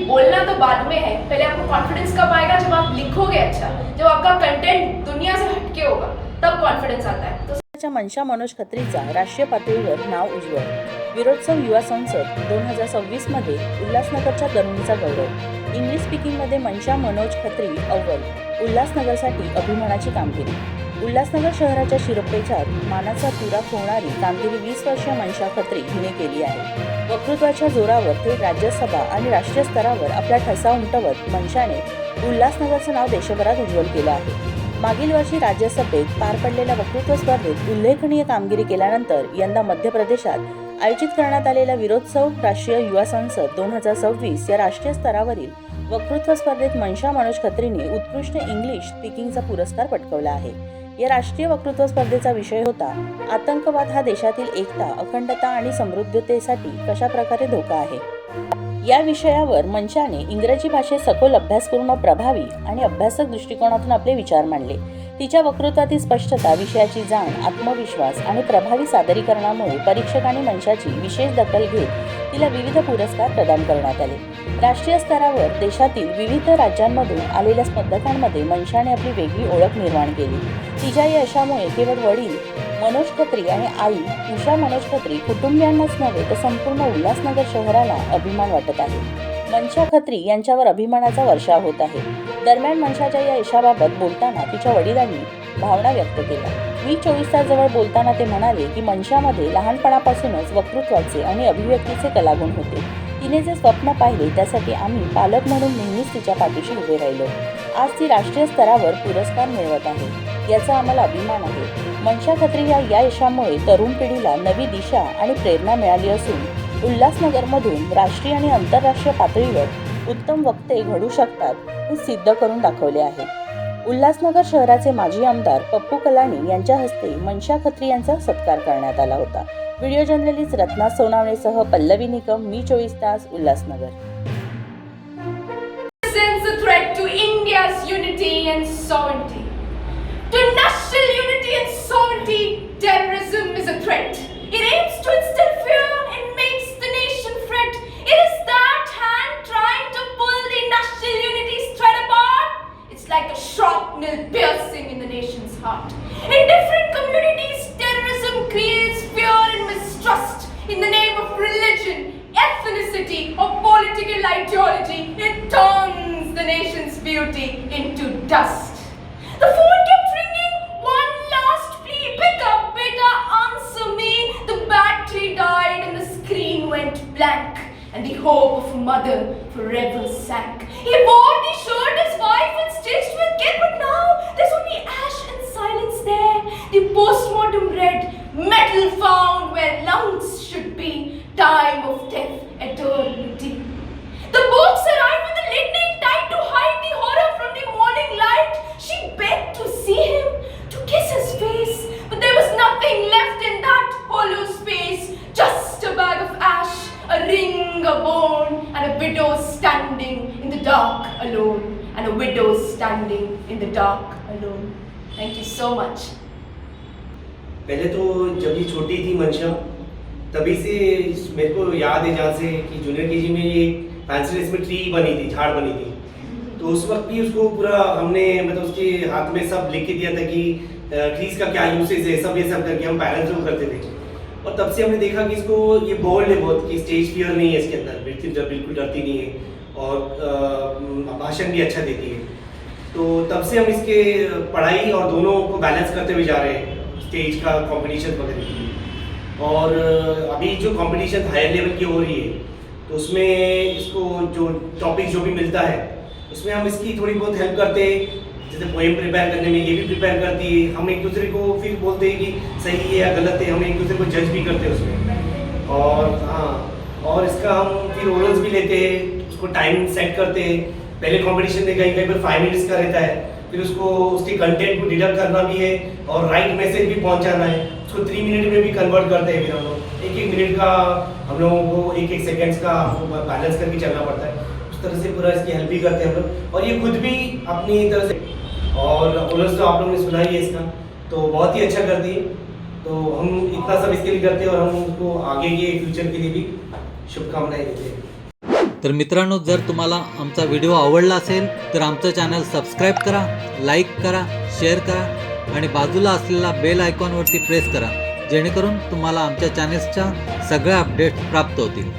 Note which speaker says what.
Speaker 1: बोलना तो बाद में है, पहले आपको कॉन्फिडेंस कब आएगा? जब आप लिखोगे अच्छा, जब आपका कंटेंट दुनिया से हटके होगा, तब कॉन्फिडेंस आता है। तो
Speaker 2: मनशा मनोज खत्रीचा राष्ट्रीय पातळीवर नाव उज्ज्वल. विरोत्सव युवा संसद 2026 मध्ये उल्हासनगरच्या तरुणीचा गौरव. इंग्लिश स्पीकिंगमध्ये मनशा मनोज खत्री अव्वल. उल्हासनगरसाठी अभिमानाची कामगिरी. उल्हासनगर शहराच्या शिरपेचात मानाचा तुरा फोडणारी कामगिरी 20 वर्षीय मनशा खत्री हिने केली आहे. वक्तृत्वाच्या जोरावर थेट राज्यसभा आणि राष्ट्रीय स्तरावर आपला ठसा उमटवत मनशाने उल्हासनगरचं नाव देशभरात उज्ज्वल केलं आहे. मागील वर्षी राज्यसभेत पार पडलेल्या वक्तृत्व स्पर्धेत उल्लेखनीय कामगिरी केल्यानंतर यंदा मध्य प्रदेशात आयोजित करण्यात आलेल्या विरोत्सव राष्ट्रीय युवा संसद 2026 या राष्ट्रीय स्तरावरील वक्तृत्व स्पर्धेत मनशा मनोज खत्रीने उत्कृष्ट इंग्लिश स्पीकिंगचा पुरस्कार पटकावला आहे. या राष्ट्रीय वक्तृत्व स्पर्धेचा विषय होता आतंकवाद हा देशातील एकता, अखंडता आणि समृद्धतेसाठी कशा प्रकारे धोका आहे. या विषयावर मनशाने इंग्रजी भाषेत सखोल अभ्यास करून प्रभावी आणि अभ्यासक दृष्टिकोनातून आपले विचार मांडले. तिच्या वक्तृत्वातील स्पष्टता, विषयाची जाण, आत्मविश्वास आणि प्रभावी सादरीकरणामुळे परीक्षकांनी मनशाची विशेष दखल घेत तिला विविध पुरस्कार प्रदान करण्यात आले. राष्ट्रीय स्तरावर देशातील विविध राज्यांमधून आलेल्या स्पर्धकांमध्ये मनशाने आपली वेगळी ओळख निर्माण केली. तिच्या या यशामुळे केवळ वडील मनोज खत्री आणि आई उषा मनोज खत्री कुटुंबियांनाच नव्हे तर संपूर्ण उल्हासनगर शहराला अभिमान वाटत आहे. मनशा खत्री यांच्यावर अभिमानाचा वर्षाव होत आहे. दरम्यान मनशाच्या या यशाबाबत बोलताना तिच्या वडिलांनी भावना व्यक्त केल्या. मी 24 तास जवळ बोलताना ते म्हणाले की मनशामध्ये लहानपणापासूनच वक्तृत्वाचे आणि अभिव्यक्तीचे कलागुण होते. तिने जे स्वप्न पाहिले त्यासाठी आम्ही पालक म्हणून नेहमीच तिच्या पाठीशी उभे राहिलो. आज ती राष्ट्रीय स्तरावर पुरस्कार मिळवत आहे, याचा आम्हाला अभिमान आहे. मनशा खत्री या यशामुळे तरुण पिढीला नवी दिशा आणि प्रेरणा मिळाली असून उल्हासनगरमधून राष्ट्रीय आणि आंतरराष्ट्रीय पातळीवर उत्तम वक्ते घडू शकतात हे सिद्ध करून दाखवले आहे. उल्हासनगर शहराचे माजी आमदार पप्पू कलानी यांच्या हस्ते मनशा खत्री यांचा सत्कार करण्यात आला होता. व्हिडिओ जर्नलिस्ट रत्ना सोनावणेसह पल्लवी निकम, मी 24 तास, Ulhasnagar.
Speaker 1: threat to India's unity and sovereignty. To national unity and sovereignty, terrorism is a threat. It aims to instill fear and makes the nation fret. It is that hand trying to pull the national unity's thread apart. It's like a shrapnel piercing in the nation's heart. In different communities, terrorism creates fear and mistrust in the name of religion, ethnicity, or political ideology. It turns the nation's beauty into dust. The phone kept ringing. One last plea. Pick up, beta, answer me. The battery died and the screen went blank. And the hope of a mother forever sank. He wore the shirt his wife had stitched with care, but now there's only ash and silence there. The postmortem read, metal found where lungs should be. Time of death, eternity. The box arrived with the lid nail tight to hide the horror from the morning light. She begged to see him, to kiss his face, but there was nothing left in that hollow space. Just a bag of ash, a ring, a bone, and a widow standing in the dark alone. And a widow standing in the dark alone. Thank you so much.
Speaker 3: पहले तो जब ये छोटी थी मनशा, तभी से मेरे को याद है जहाँ से कि जूनियर केजी में ये पेंसिल इसमें ट्री बनी थी, झाड़ बनी थी. तो उस वक्त भी उसको पूरा हमने मतलब उसके हाथ में सब लिख के दिया था कि ट्रीज का क्या यूसेज है, सब ये सब करके हम पेरेंट्स को करते थे. और तब से हमने देखा कि इसको ये बोल्ड है बहुत, कि स्टेज फियर नहीं है इसके अंदर, बिल्कुल डरती नहीं है और भाषण भी अच्छा देती है. तो तब से हम इसके पढ़ाई और दोनों को बैलेंस करते हुए जा रहे हैं, स्टेज का कॉम्पिटिशन वगैरह. और अभी जो कंपटीशन हायर लेवल की हो रही है तो उसमें इसको जो टॉपिक जो भी मिलता है उसमें हम इसकी थोड़ी बहुत हेल्प करते हैं. जैसे पोएम प्रिपेयर करने में ये भी प्रिपेयर करती है. हम एक दूसरे को फिर बोलते हैं कि सही है या गलत है, हम एक दूसरे को जज भी करते हैं उसमें. और हाँ, और इसका हम फिर ओरल्स भी लेते हैं, उसको टाइम सेट करते हैं. पहले कंपटीशन में कहीं पर 5 मिनट्स का रहता है, फिर उसको उसके कंटेंट को डिडक्ट करना भी है और राइट मैसेज भी पहुंचाना है. उसको 3 मिनट में भी कन्वर्ट करते हैं. फिर हम लोग 1-1 मिनट का, हम लोगों को 1-1 सेकेंड्स का बैलेंस करके चलना पड़ता है. उस तरह से पूरा इसकी हेल्प भी करते हैं हम लोग. और ये खुद भी अपनी तरह से, और ओनर्स तो आप लोगों ने सुना ही है इसका, तो बहुत ही अच्छा करती है. तो हम इतना सब इसके लिए करते हैं और हम उसको आगे के फ्यूचर के लिए भी शुभकामनाएं देते हैं.
Speaker 4: तर मित्रांनो, जर तुम्हाला आमचा व्हिडिओ आवडला असेल तर आमचं चॅनल सबस्क्राईब करा, लाईक करा, शेअर करा आणि बाजूला असलेला बेल आयकॉनवरती प्रेस करा, जेणेकरून तुम्हाला आमच्या चॅनल्सच्या सगळ्या अपडेट्स प्राप्त होतील.